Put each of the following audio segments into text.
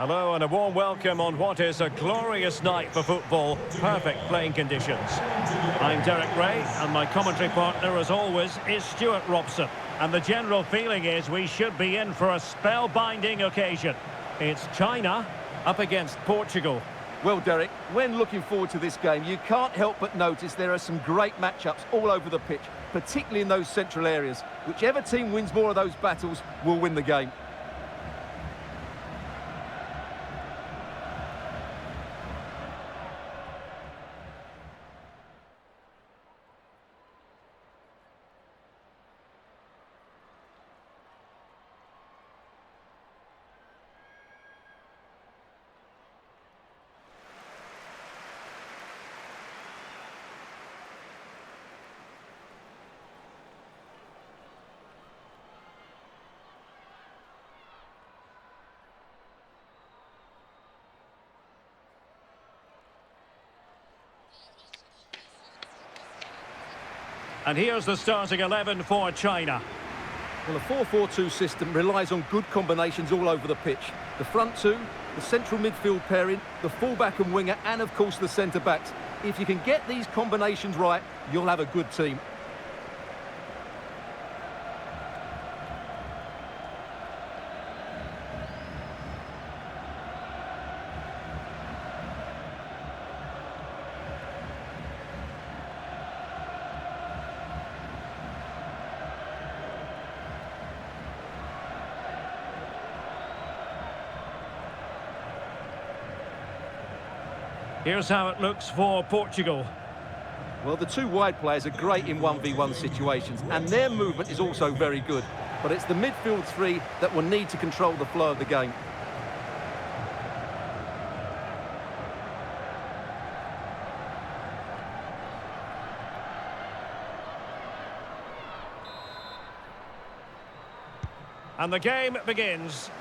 Hello and a warm welcome on what is a glorious night for football. Perfect playing conditions. I'm Derek Ray and my commentary partner as always is Stuart Robson. And the general feeling is we should be in for a spellbinding occasion. It's China up against Portugal. Well, Derek, when looking forward to this game, you can't help but notice there are some great matchups all over the pitch, particularly in those central areas. Whichever team wins more of those battles will win the game. And here's the starting 11 for China. Well, the 4-4-2 system relies on good combinations all over the pitch. The front two, the central midfield pairing, the fullback and winger, and of course the centre-backs. If you can get these combinations right, you'll have a good team. Here's how it looks for Portugal. Well, the two wide players are great in 1v1 situations, and their movement is also very good. But it's the midfield three that will need to control the flow of the game. And the game begins.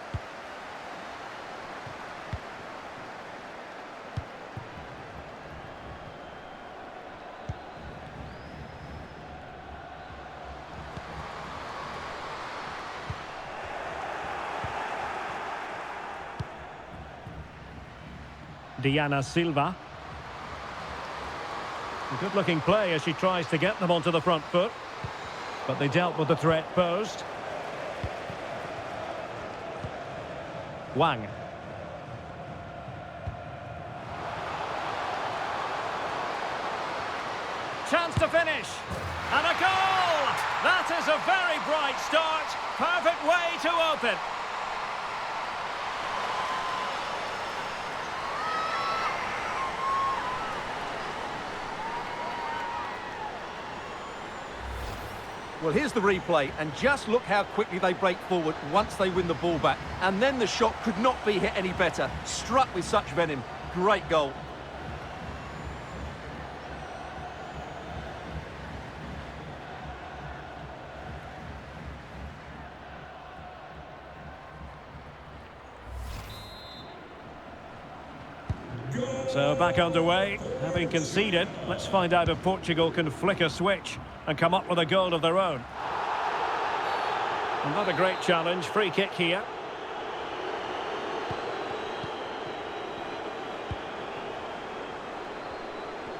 Diana Silva. A good-looking play as she tries to get them onto the front foot. But they dealt with the threat posed. Wang. Chance to finish. And a goal! That is a very bright start. Perfect way to open. Well, here's the replay, and just look how quickly they break forward once they win the ball back. And then the shot could not be hit any better. Struck with such venom. Great goal. So back underway, having conceded. Let's find out if Portugal can flick a switch and come up with a goal of their own. And not a great challenge, free kick here.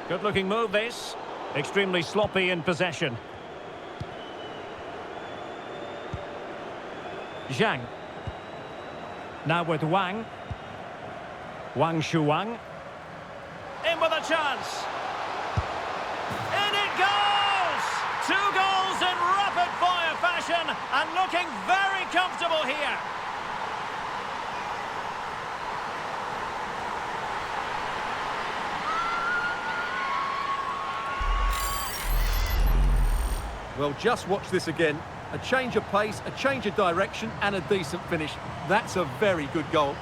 Good looking move this, extremely sloppy in possession. Zhang. Now with Wang. Wang Shuang. In with a chance. In it goes! 2 goals in rapid-fire fashion and looking very comfortable here. Well, just watch this again. A change of pace, a change of direction, and a decent finish. That's a very good goal.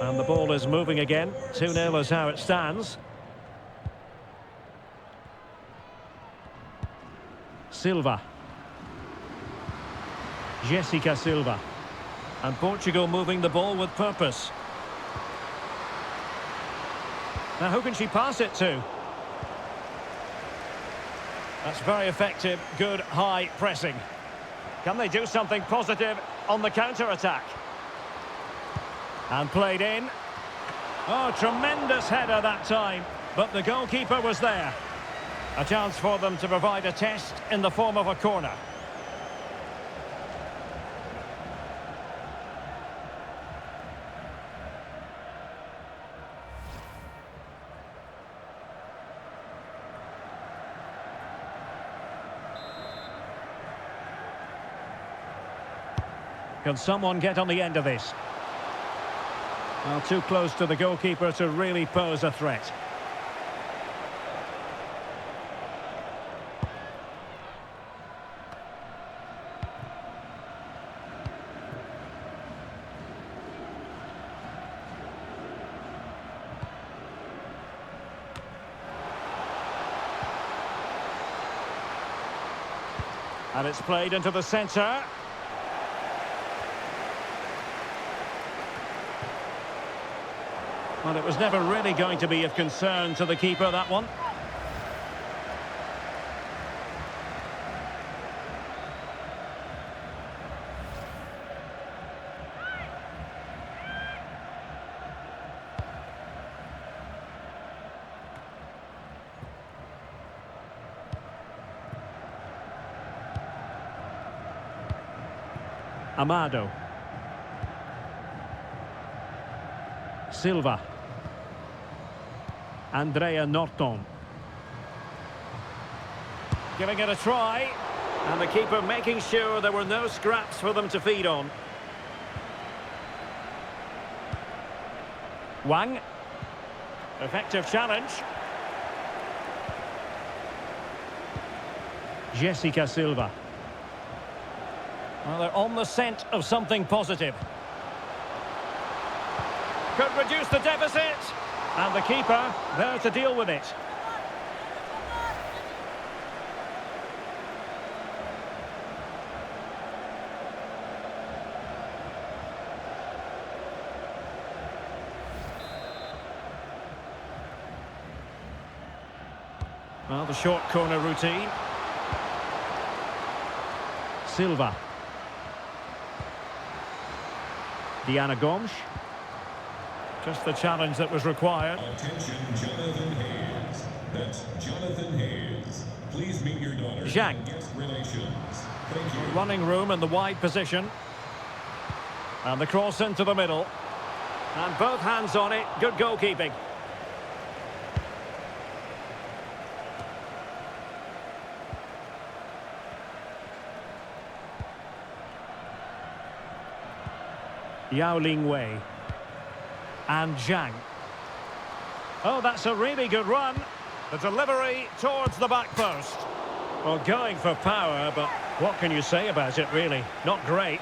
And the ball is moving again. 2-0 is how it stands. Silva. Jessica Silva. And Portugal moving the ball with purpose. Now who can she pass it to? That's very effective, good high pressing. Can they do something positive on the counter-attack? And played in. Oh, tremendous header that time, but the goalkeeper was there. A chance for them to provide a test in the form of a corner. Can someone get on the end of this? Well, too close to the goalkeeper to really pose a threat. And it's played into the centre. Well, it was never really going to be of concern to the keeper, that one. Amado. Silva. Andrea Norton. Giving it a try. And the keeper making sure there were no scraps for them to feed on. Wang. Effective challenge. Jessica Silva. Well, they're on the scent of something positive. Could reduce the deficit. And the keeper there to deal with it. Well, the short corner routine. Silva. Diana Gomes. Just the challenge that was required. Attention, Jonathan Hayes. That's Jonathan Hayes. Please meet your daughter. Zhang. Guest relations. Thank you. Running room in the wide position. And the cross into the middle. And both hands on it. Good goalkeeping. Yao Ling Wei. And Zhang. Oh, that's a really good run. The delivery towards the back post. Well, going for power, but what can you say about it, really? Not great.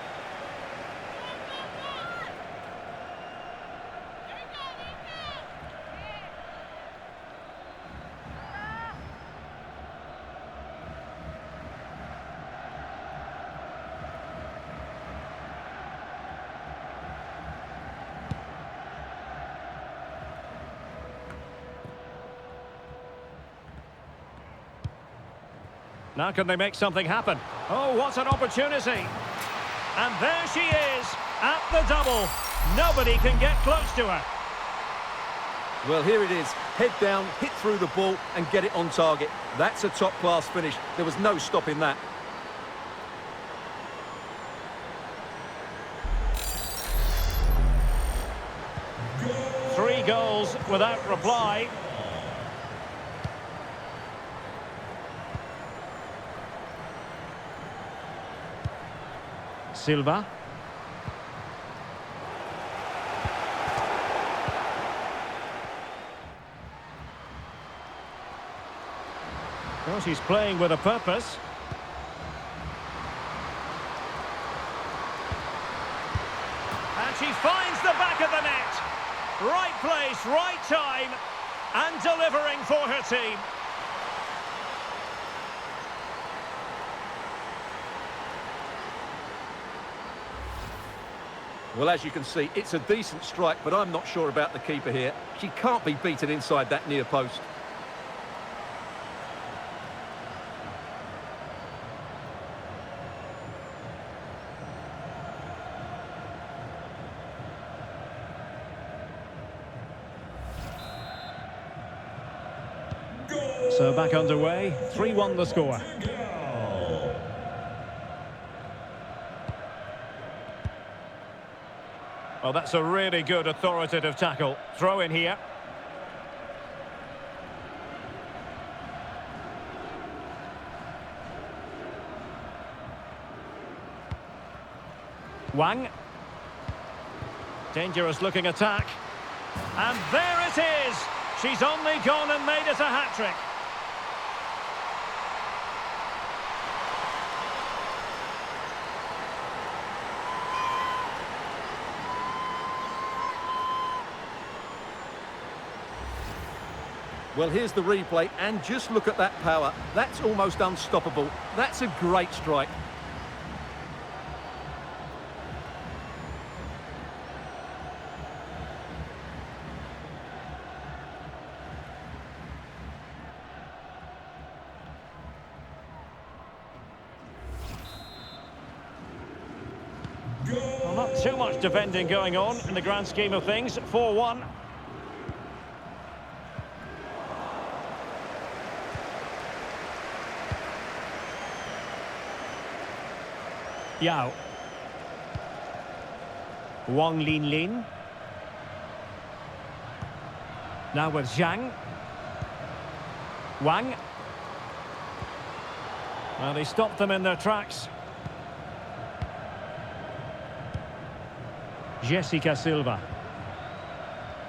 Now can they make something happen? Oh, what an opportunity. And there she is, at the double. Nobody can get close to her. Well, here it is. Head down, hit through the ball and get it on target. That's a top-class finish. There was no stopping that. Three goals without reply. Silva. Well, she's playing with a purpose. And she finds the back of the net. Right place, right time, and delivering for her team. Well, as you can see, it's a decent strike, but I'm not sure about the keeper here. She can't be beaten inside that near post. So back underway, 3-1 the score. Well, that's a really good authoritative tackle. Throw in here. Wang. Dangerous looking attack. And there it is! She's only gone and made it a hat-trick. Well, here's the replay, and just look at that power. That's almost unstoppable. That's a great strike. Well, not too much defending going on in the grand scheme of things. 4-1. Yao. Wang Lin. Now with Zhang. Wang. Well, he stopped them in their tracks. Jessica Silva.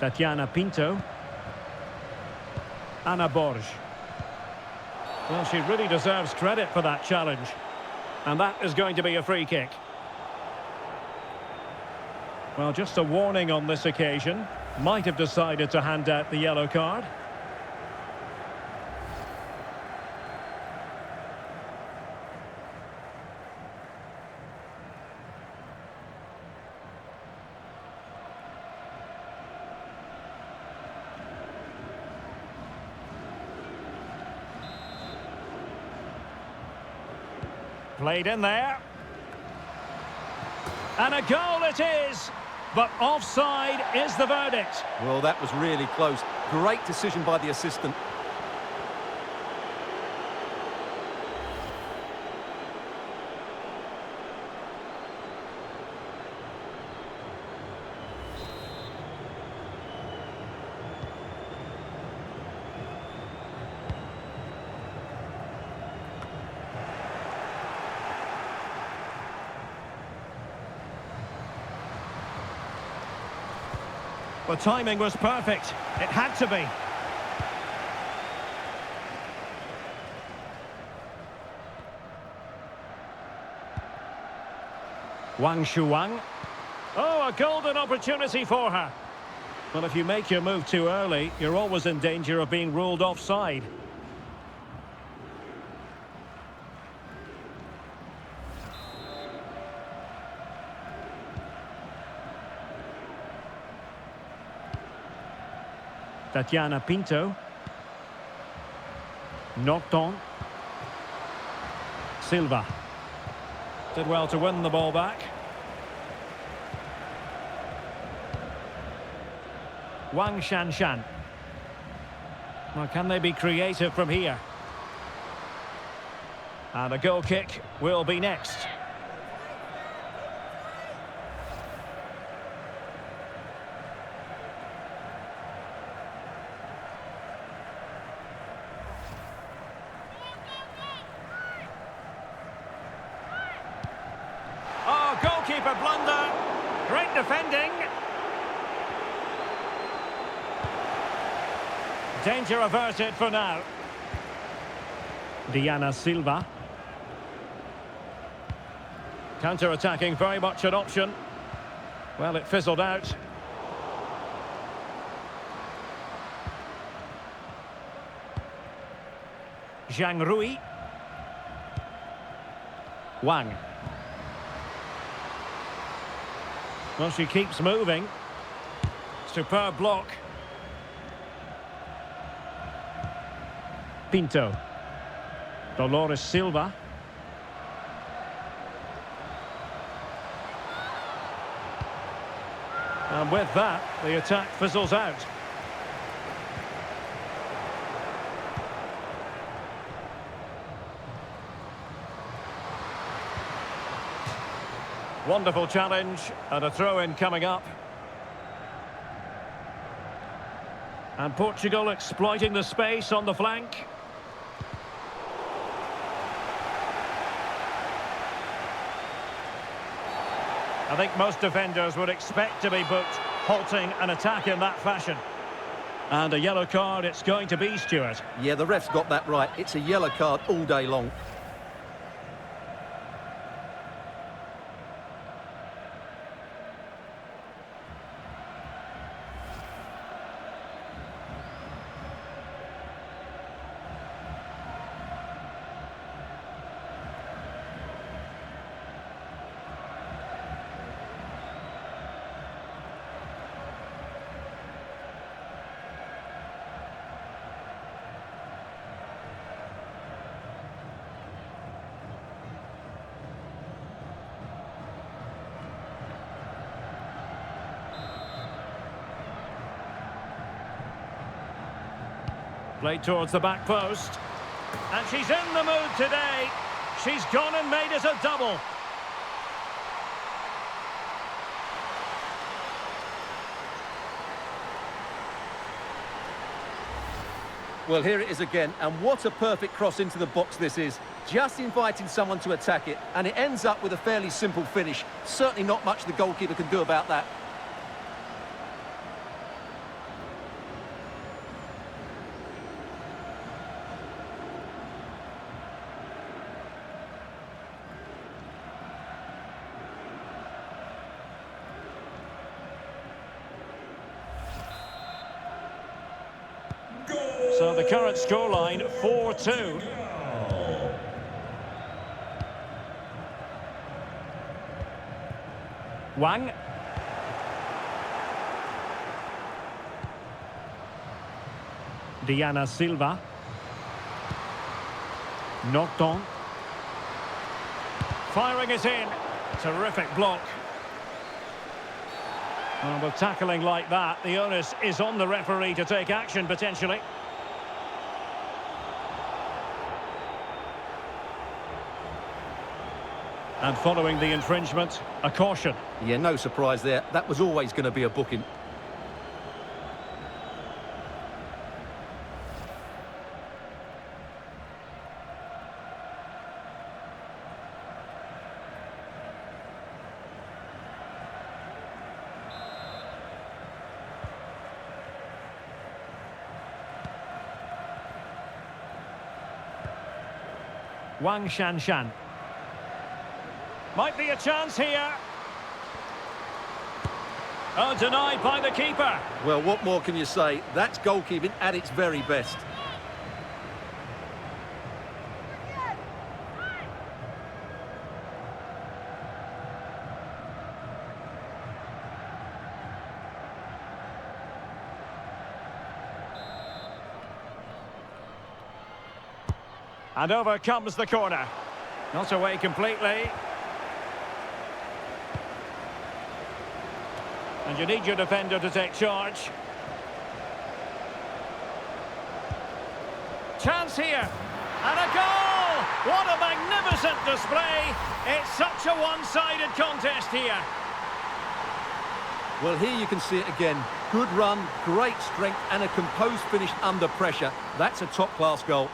Tatiana Pinto. Ana Borges. Well, she really deserves credit for that challenge. And that is going to be a free kick. Well, just a warning on this occasion. Might have decided to hand out the yellow card. Played in there. And a goal it is! But offside is the verdict. Well, that was really close. Great decision by the assistant. The timing was perfect. It had to be. Wang Shuang. Oh, a golden opportunity for her. Well, if you make your move too early, you're always in danger of being ruled offside. Tatiana Pinto. Knocked on. Silva. Did well to win the ball back. Wang Shanshan. Well, can they be creative from here? And a goal kick will be next. Oh, goalkeeper blunder. Great defending. Danger averted for now. Diana Silva. Counter-attacking, very much an option. Well, it fizzled out. Zhang Rui. Wang. Well, she keeps moving. Superb block. Pinto. Dolores Silva. And with that, the attack fizzles out. Wonderful challenge, and a throw-in coming up. And Portugal exploiting the space on the flank. I think most defenders would expect to be booked, halting an attack in that fashion. And a yellow card it's going to be, Stuart. Yeah, the ref's got that right. It's a yellow card all day long. Played towards the back post. And she's in the mood today. She's gone and made it a double. Well, here it is again, and what a perfect cross into the box this is. Just inviting someone to attack it, and it ends up with a fairly simple finish. Certainly not much the goalkeeper can do about that. So the current scoreline, 4-2. Wang. Diana Silva. Knocked on. Firing it in. Terrific block. Well, with tackling like that, the onus is on the referee to take action, potentially. And following the infringement, a caution. Yeah, no surprise there. That was always going to be a booking. Wang Shanshan. Might be a chance here. Oh, denied by the keeper. Well, what more can you say? That's goalkeeping at its very best. And over comes the corner. Not away completely. And you need your defender to take charge. Chance here. And a goal! What a magnificent display. It's such a one-sided contest here. Well, here you can see it again. Good run, great strength, and a composed finish under pressure. That's a top-class goal.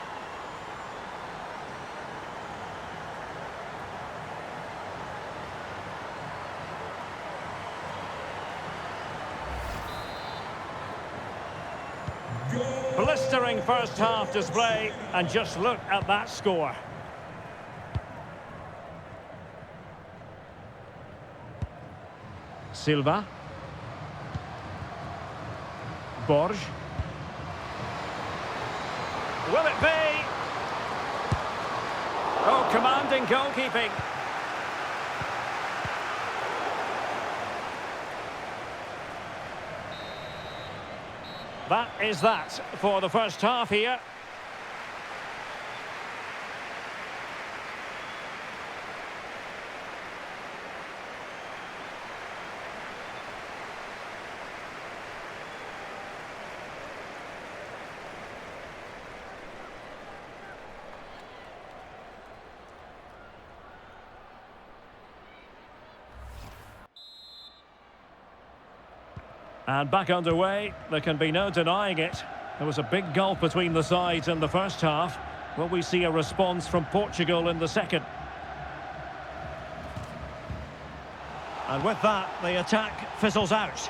Blistering first half display, and just look at that score. Silva. Borges. Will it be? Oh, commanding goalkeeping. That is that for the first half here. And back underway, there can be no denying it. There was a big gulf between the sides in the first half. Will we see a response from Portugal in the second? And with that, the attack fizzles out.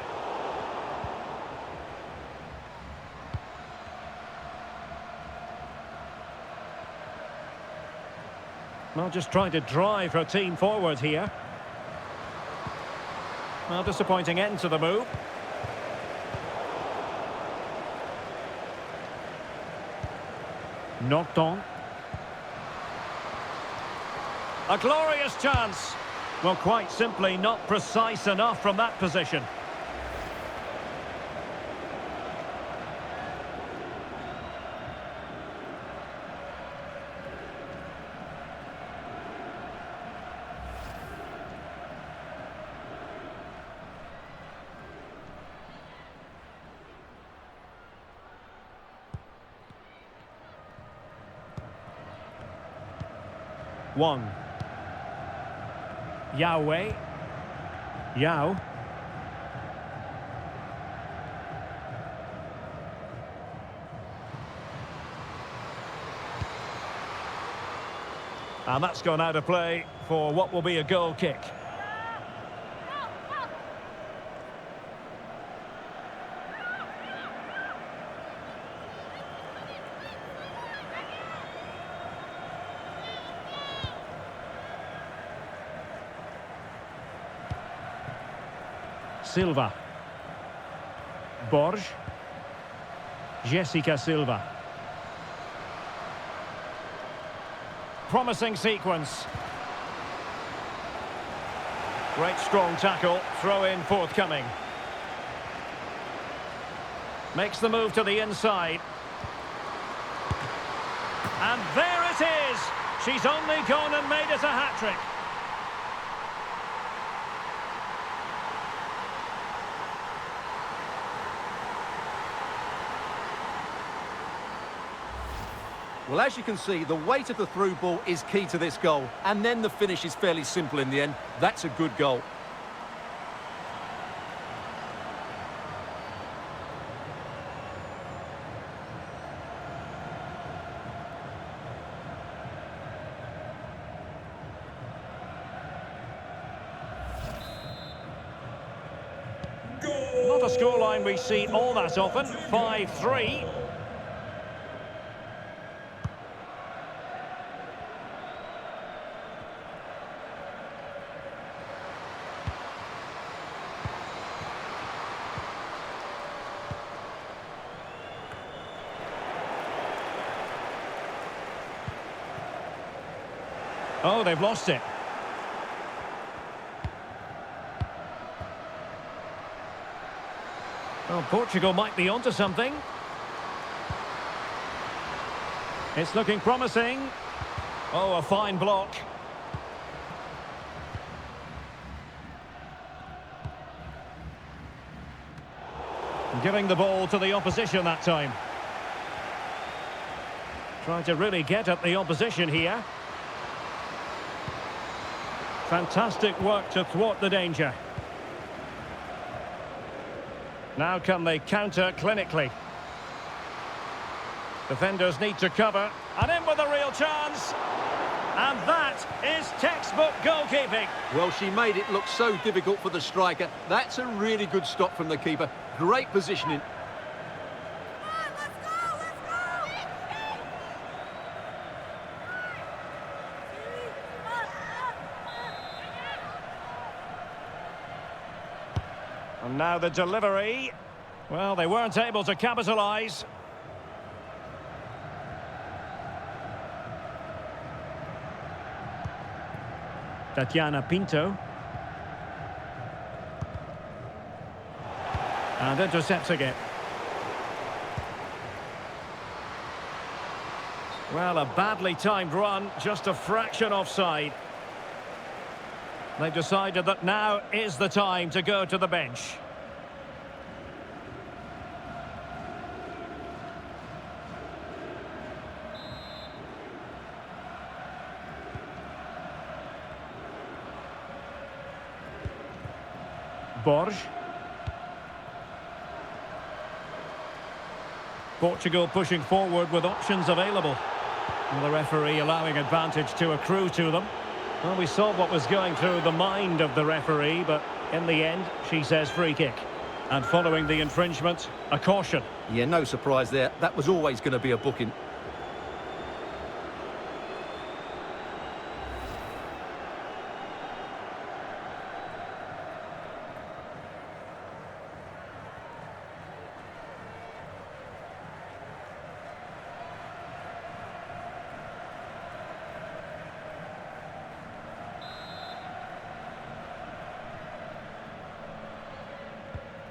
Well, just trying to drive her team forward here. Well, disappointing end to the move. Knocked on. A glorious chance. Well, quite simply not precise enough from that position. One. Yahweh. Yao. And that's gone out of play for what will be a goal kick. Silva. Borg. Jessica Silva. Promising sequence. Great strong tackle, throw in forthcoming. Makes the move to the inside. And there it is! She's only gone and made it a hat-trick. Well, as you can see, the weight of the through ball is key to this goal. And then the finish is fairly simple in the end. That's a good goal. Not a scoreline we see all that often. 5-3. Oh, they've lost it. Well, Portugal might be onto something. It's looking promising. Oh, a fine block. Giving the ball to the opposition that time. Trying to really get at the opposition here. Fantastic work to thwart the danger. Now can they counter clinically? Defenders need to cover. And in with a real chance. And that is textbook goalkeeping. Well, she made it look so difficult for the striker. That's a really good stop from the keeper. Great positioning. And now the delivery. Well, they weren't able to capitalise. Tatiana Pinto. And intercepting it. Well, a badly timed run, just a fraction offside. They've decided that now is the time to go to the bench. Borg. Portugal pushing forward with options available. And the referee allowing advantage to accrue to them. Well, we saw what was going through the mind of the referee, but in the end, she says free kick. And following the infringement, a caution. Yeah, no surprise there. That was always going to be a booking.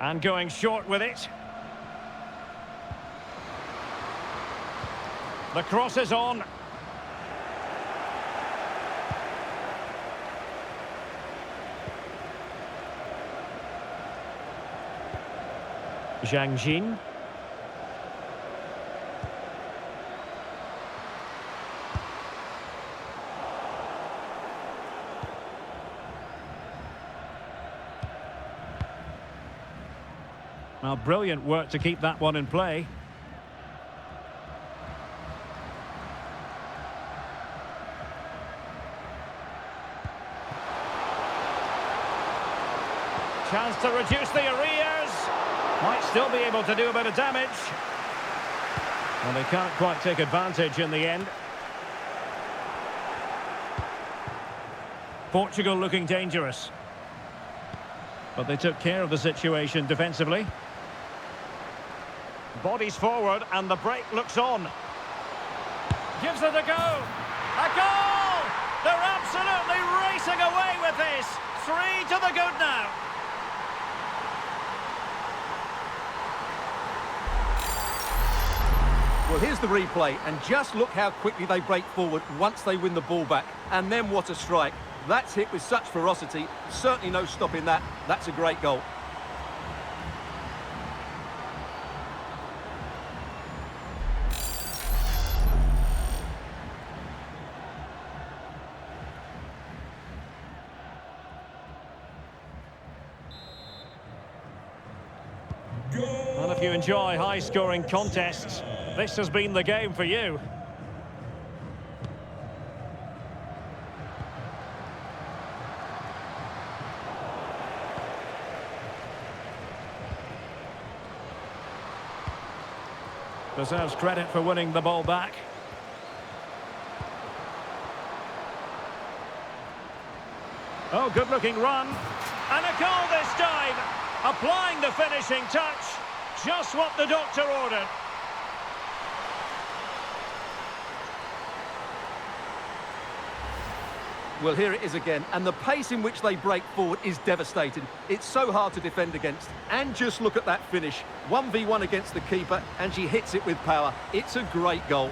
And going short with it. The cross is on. Zhang Jin. Well, brilliant work to keep that one in play. Chance to reduce the arrears. Might still be able to do a bit of damage. And they can't quite take advantage in the end. Portugal looking dangerous. But they took care of the situation defensively. Bodies forward and the break looks on. Gives it a go. A goal! They're absolutely racing away with this. 3 to the good now. Well, here's the replay, and just look how quickly they break forward once they win the ball back. And then what a strike. That's hit with such ferocity. Certainly no stopping that. That's a great goal. Well, if you enjoy high-scoring contests, this has been the game for you. Deserves credit for winning the ball back. Oh, good-looking run. And a goal this time. Applying the finishing touch. Just what the doctor ordered. Well, here it is again, and the pace in which they break forward is devastating. It's so hard to defend against. And just look at that finish. 1v1 against the keeper, and she hits it with power. It's a great goal.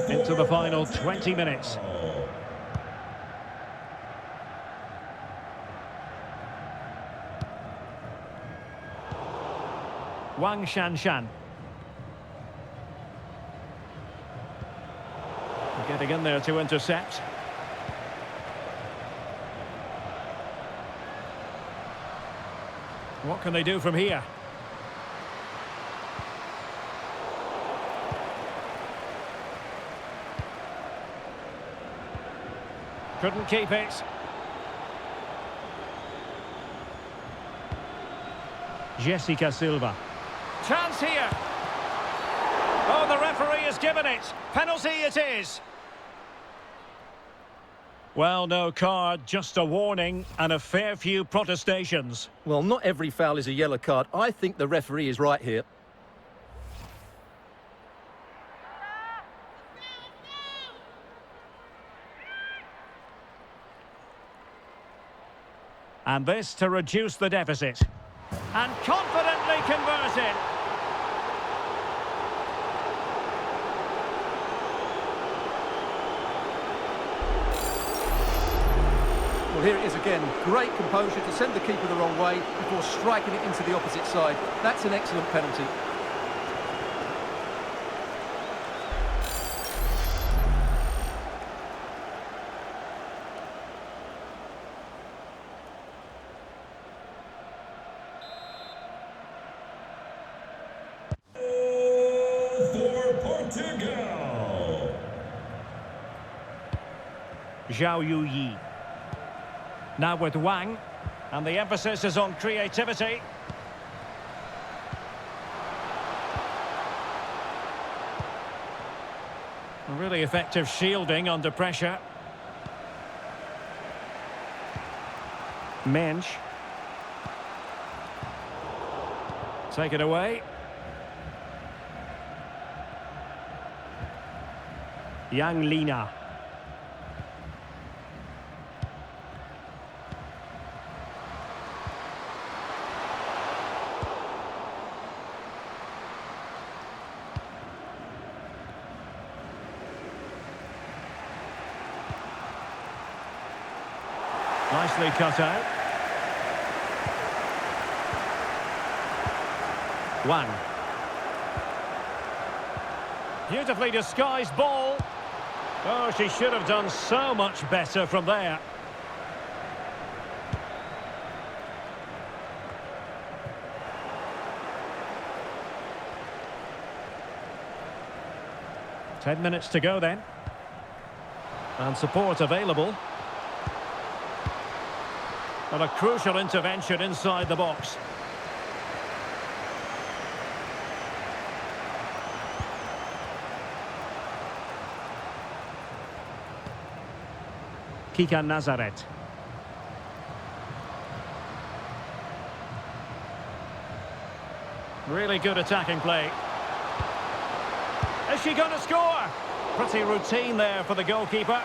Into the final 20 minutes. Wang Shanshan. Getting in there to intercept. What can they do from here? Couldn't keep it. Jessica Silva. Chance here. Oh, the referee has given it. Penalty it is. Well, no card, just a warning and a fair few protestations. Well, not every foul is a yellow card. I think the referee is right here. And this to reduce the deficit. And confidently converted. Well, here it is again. Great composure to send the keeper the wrong way before striking it into the opposite side. That's an excellent penalty. for Portugal. Zhao Yi. Now with Wang. And the emphasis is on creativity. Really effective shielding under pressure. Mensch. Take it away. Yang Lina. Nicely cut out. Wang. Beautifully disguised ball. Oh, she should have done so much better from there. Ten minutes to go then. And support available. And a crucial intervention inside the box. Nazaret. Really good attacking play. Is she going to score? Pretty routine there for the goalkeeper.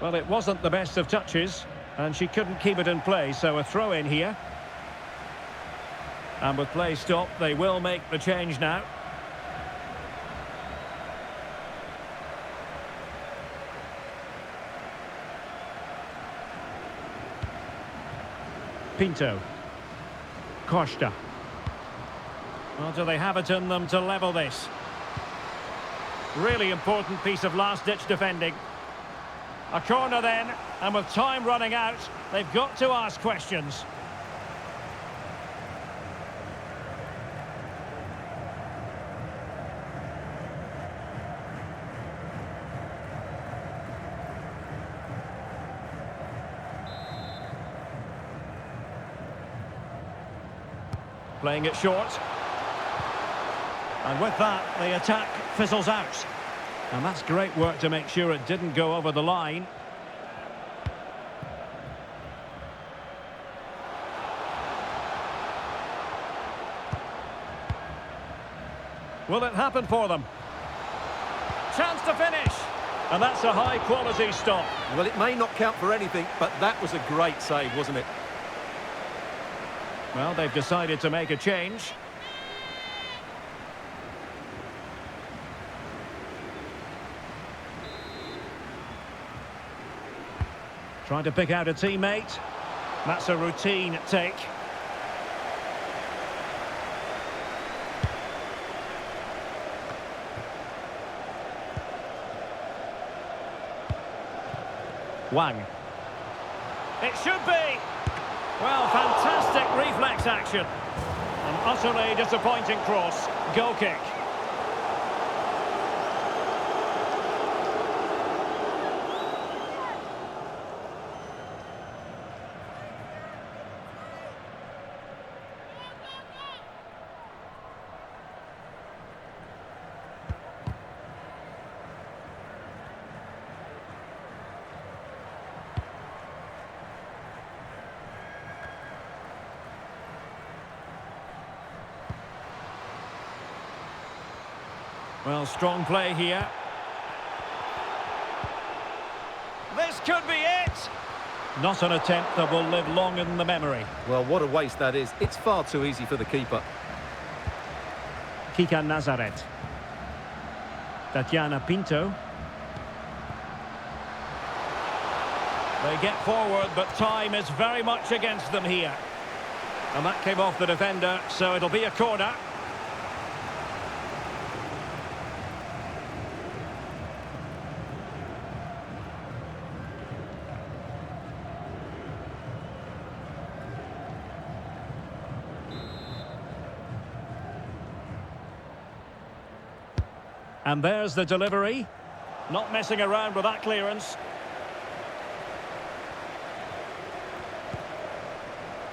Well, it wasn't the best of touches, and she couldn't keep it in play, so a throw in here. And with play stopped, they will make the change now. Pinto. Costa. Well, do they have it in them to level this? Really important piece of last-ditch defending. A corner then, and with time running out, they've got to ask questions. Playing it short. And with that, the attack fizzles out. And that's great work to make sure it didn't go over the line. Will it happen for them? Chance to finish. And that's a high-quality stop. Well, it may not count for anything, but that was a great save, wasn't it? Well, they've decided to make a change. Trying to pick out a teammate. That's a routine take. Wang. It should be. Well, fantastic reflex action. An utterly disappointing cross. Goal kick. Well, strong play here. This could be it! Not an attempt that will live long in the memory. Well, what a waste that is. It's far too easy for the keeper. Nazaret. Tatiana Pinto. They get forward, but time is very much against them here. And that came off the defender, so it'll be a corner. And there's the delivery. Not messing around with that clearance.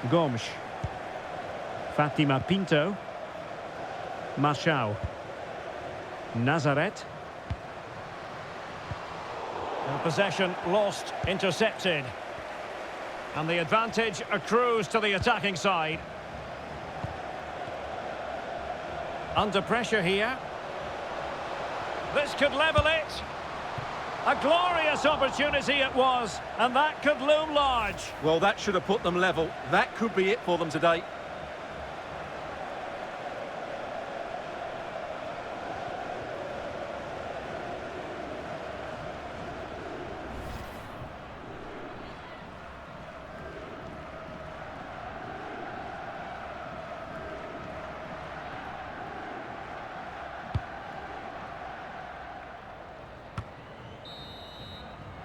Gomes. Fatima Pinto. Marchao. Nazaret. And possession lost, intercepted. And the advantage accrues to the attacking side. Under pressure here. This could level it. A glorious opportunity it was, and that could loom large. Well, that should have put them level. That could be it for them today.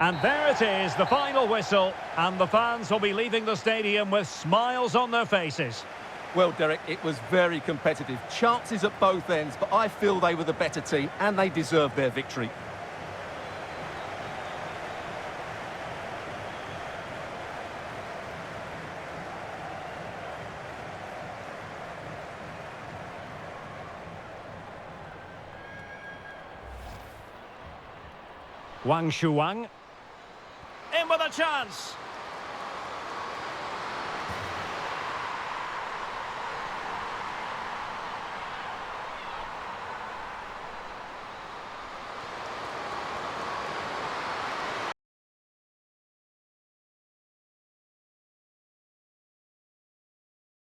And there it is, the final whistle, and the fans will be leaving the stadium with smiles on their faces. Well, Derek, it was very competitive. Chances at both ends, but I feel they were the better team, and they deserved their victory. Wang Shuang. In with a chance.